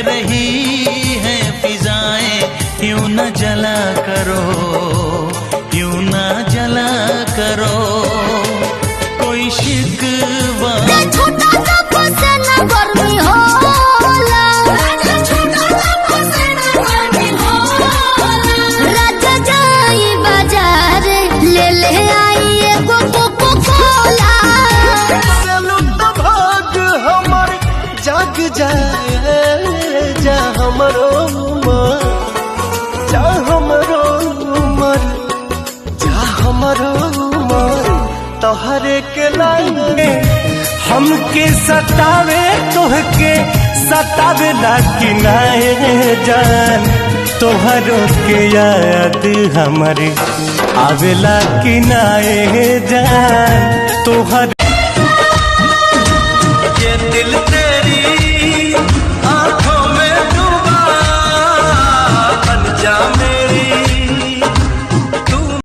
रही हैं फिजाएं, यूं न जला करो, यूं न जला करो कोई शिकवा। छोटा सा फसेना गर्मी होला, राजा जाई बाजार ले ले आई एगो कोको कोला। भाग हमर जाग जाए, जा हमरो उमर, जा हमरो उमर, जा हमरो उमर तोहरे के लागे हमके सतावे, तोहके सतावे लागी नाए जान। तोहरो के याद हमारे आवेला कि नाए जान, तोहर